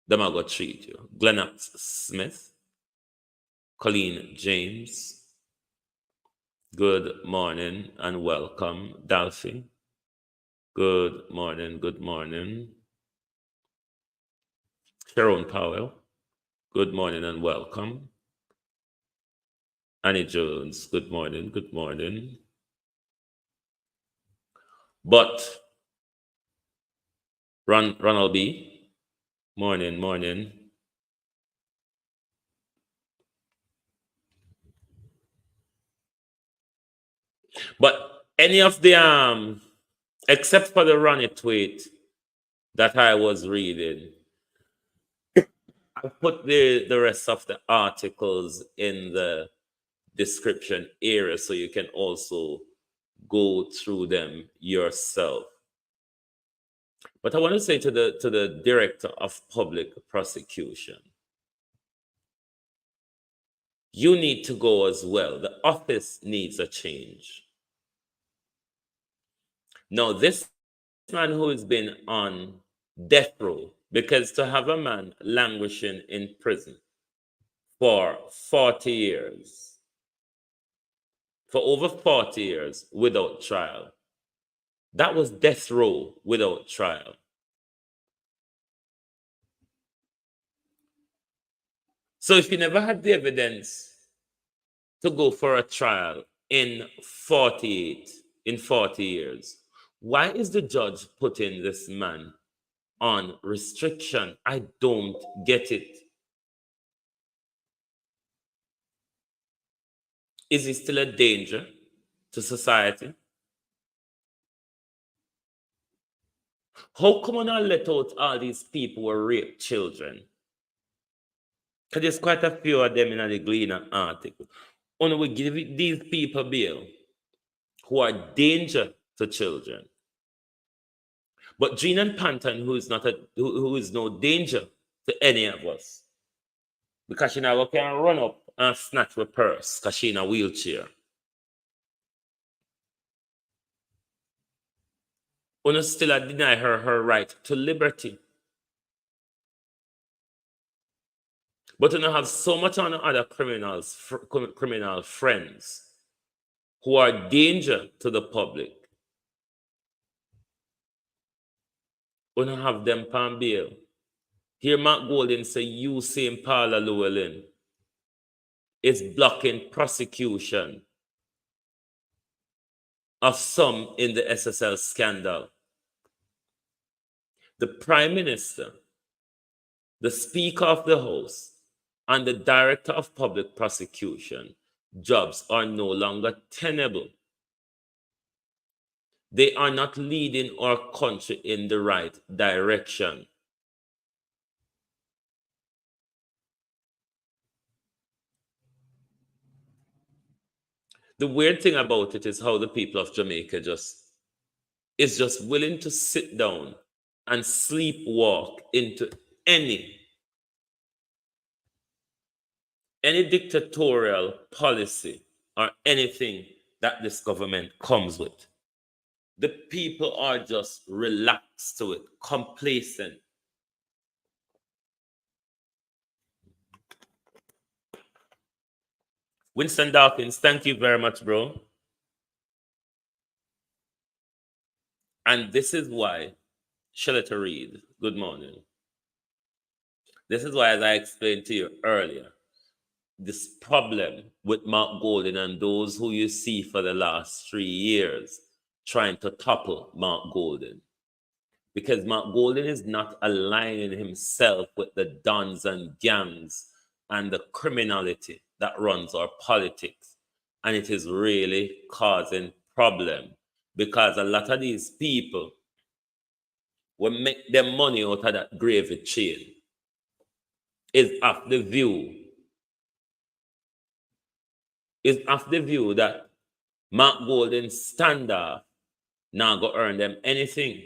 them are going to treat you. Glennox Smith, Colleen James, good morning and welcome. Dalphy, good morning, good morning. Sharon Powell, good morning and welcome. Annie Jones, good morning, good morning. But Ronald B, morning, morning. But any of the except for the Ronnie tweet that I was reading, I put the rest of the articles in the description area so you can also go through them yourself. But I want to say to the Director of Public Prosecution, you need to go as well. The office needs a change. Now, this man who has been on death row, because to have a man languishing in prison for 40 years, for over 40 years without trial, that was death row without trial. So if you never had the evidence to go for a trial in 40 years, why is the judge putting this man on restriction? I don't get it. Is he still a danger to society? How come on I let out all these people who rape children? Because there's quite a few of them in the Gleaner article. Only we give these people bail who are danger to children. But Jean and Panton, who is no danger to any of us, because she now can run up and snatch her purse because she's in a wheelchair. Una still deny her right to liberty. But you have so much on other criminal friends who are danger to the public. Gonna have them pan bail. Here Mark Golden say you same Paula Llewellyn is blocking prosecution of some in the SSL scandal. The Prime Minister, the Speaker of the House, and the Director of Public Prosecution jobs are no longer tenable. They are not leading our country in the right direction. The weird thing about it is how the people of Jamaica is just willing to sit down and sleepwalk into any dictatorial policy or anything that this government comes with. The people are just relaxed to it, complacent. Winston Dawkins, thank you very much, bro. And this is why, Sheletta Reed, good morning. This is why, as I explained to you earlier, this problem with Mark Golden and those who you see for the last 3 years trying to topple Mark Golden. Because Mark Golden is not aligning himself with the dons and gangs and the criminality that runs our politics. And it is really causing problem because a lot of these people will make their money out of that gravy chain. Is of the view that Mark Golden's standard now go earn them anything.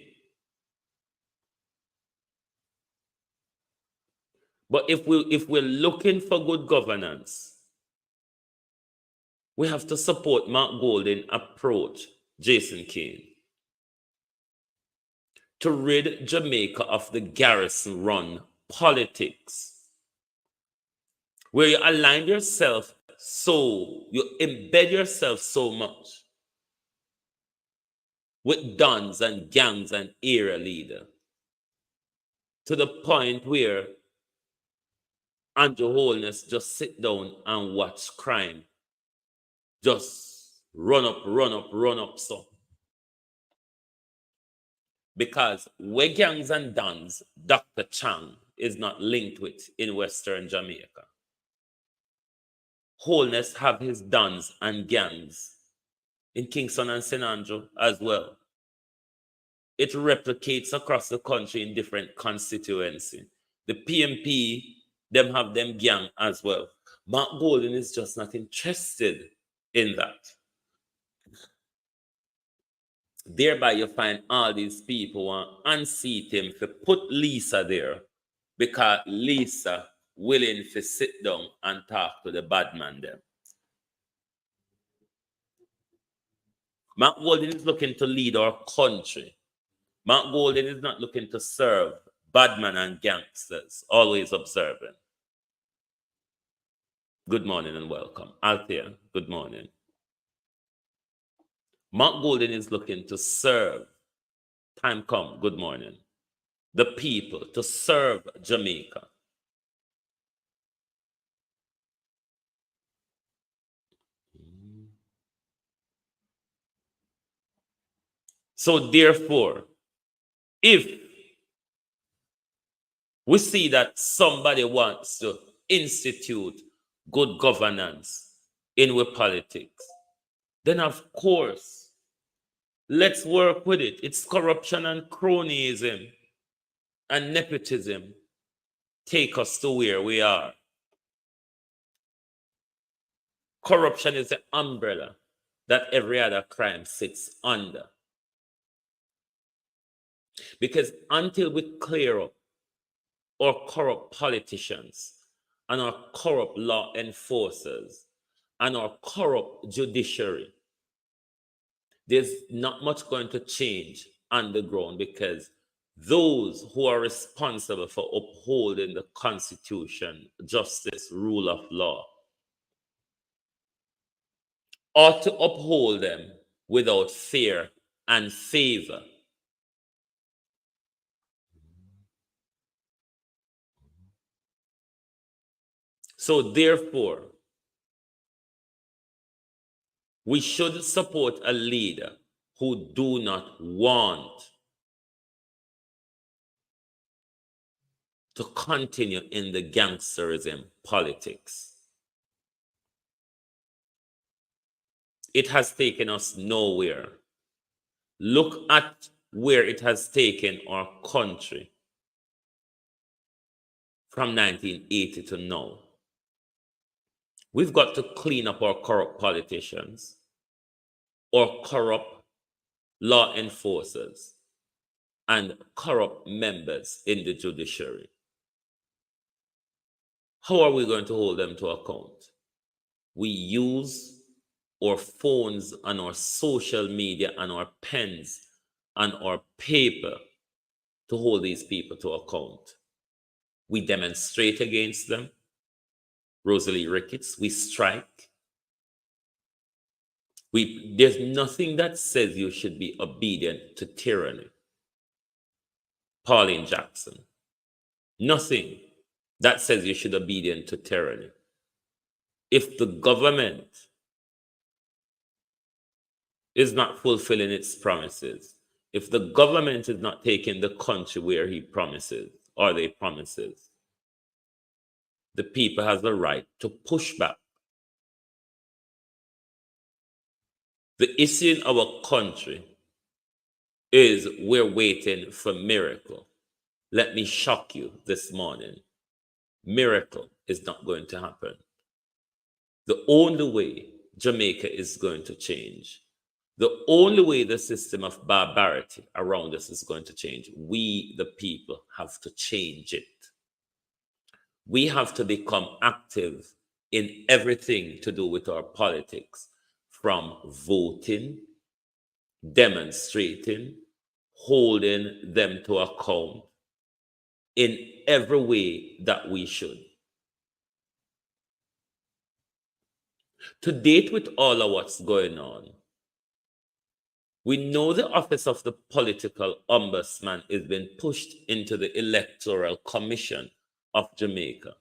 But if we're looking for good governance, we have to support Mark Golden approach, Jason Kane, to rid Jamaica of the garrison run politics, where you align yourself you embed yourself so much with dons and gangs and area leader to the point where Andrew Holness just sit down and watch crime just run up so. Because where gangs and dons Dr. Chang is not linked with in Western Jamaica, Holness have his dons and gangs in Kingston and St. Andrew as well. It replicates across the country in different constituencies. The PMP, them have them gang as well. Mark Golden is just not interested in that. Thereby, you find all these people want to unseat him to put Lisa there because Lisa willing to sit down and talk to the bad man them. Mark Golden is looking to lead our country. Mark Golden is not looking to serve badman and gangsters, always observing. Good morning and welcome. Althea, good morning. Mark Golden is looking to serve, time come, good morning, the people, to serve Jamaica. So therefore, if we see that somebody wants to institute good governance in our politics, then of course, let's work with it. It's corruption and cronyism and nepotism take us to where we are. Corruption is the umbrella that every other crime sits under. Because until we clear up our corrupt politicians and our corrupt law enforcers and our corrupt judiciary, there's not much going to change on the ground, because those who are responsible for upholding the Constitution, justice, rule of law, ought to uphold them without fear and favor. So therefore, we should support a leader who do not want to continue in the gangsterism politics. It has taken us nowhere. Look at where it has taken our country from 1980 to now. We've got to clean up our corrupt politicians or corrupt law enforcers and corrupt members in the judiciary. How are we going to hold them to account? We use our phones and our social media and our pens and our paper to hold these people to account. We demonstrate against them. Rosalie Ricketts, we strike. There's nothing that says you should be obedient to tyranny. Pauline Jackson. Nothing that says you should be obedient to tyranny. If the government is not fulfilling its promises, if the government is not taking the country where he promises or they promises, the people has the right to push back. The issue in our country is we're waiting for miracle. Let me shock you this morning. Miracle is not going to happen. The only way Jamaica is going to change, the only way the system of barbarity around us is going to change, we, the people, have to change it. We have to become active in everything to do with our politics, from voting, demonstrating, holding them to account in every way that we should. To date, with all of what's going on, we know the office of the political ombudsman is being pushed into the Electoral Commission of Jamaica.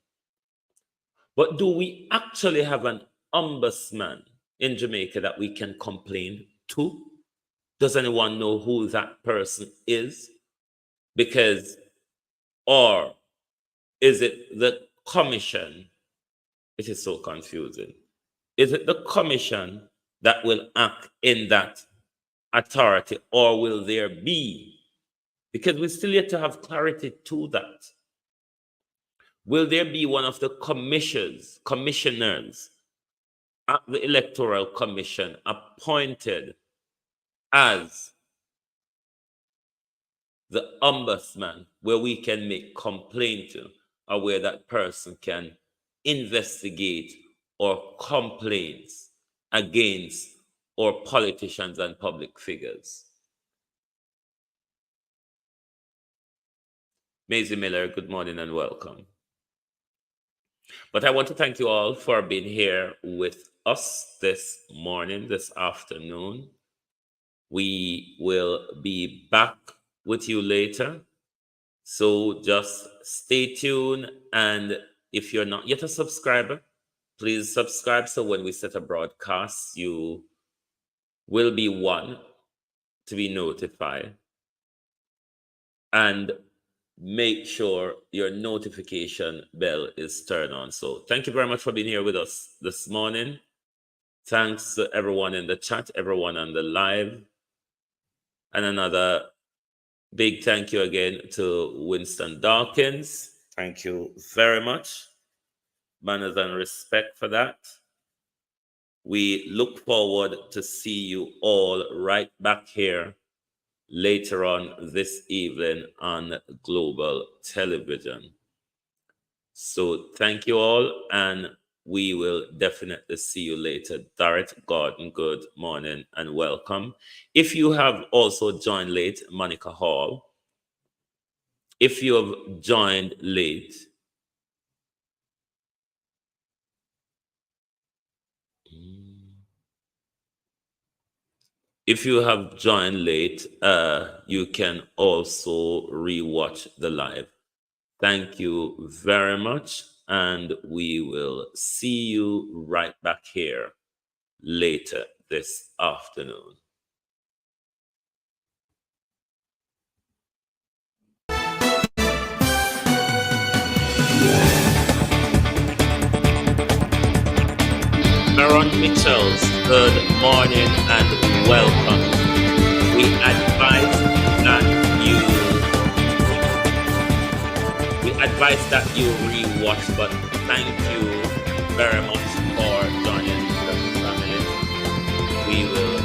But do we actually have an ombudsman in Jamaica that we can complain to? Does anyone know who that person is? Because, or is it the commission? It is so confusing. Is it the commission that will act in that authority, or will there be? Because we still yet to have clarity to that. Will there be one of the commissioners at the Electoral Commission appointed as the ombudsman, where we can make complaint to, or where that person can investigate or complaints against our politicians and public figures? Maisie Miller, good morning and welcome. But I want to thank you all for being here with us this morning, this afternoon. We will be back with you later. So just stay tuned. And if you're not yet a subscriber, please subscribe, so when we set a broadcast, you will be one to be notified. And make sure your notification bell is turned on. So thank you very much for being here with us this morning. Thanks to everyone in the chat, everyone on the live. And another big thank you again to Winston Dawkins. Thank you very much. Manners and respect for that. We look forward to see you all right back here later on this evening on Global Television. So thank you all, and we will definitely see you later. Dorrit Gordon, good morning and welcome. If you have also joined late, Monica Hall, if you have joined late, you can also rewatch the live. Thank you very much. and we will see you right back here later this afternoon. Maron Mitchells, good morning and welcome. We advise that you rewatch, but thank you very much for joining the family. We will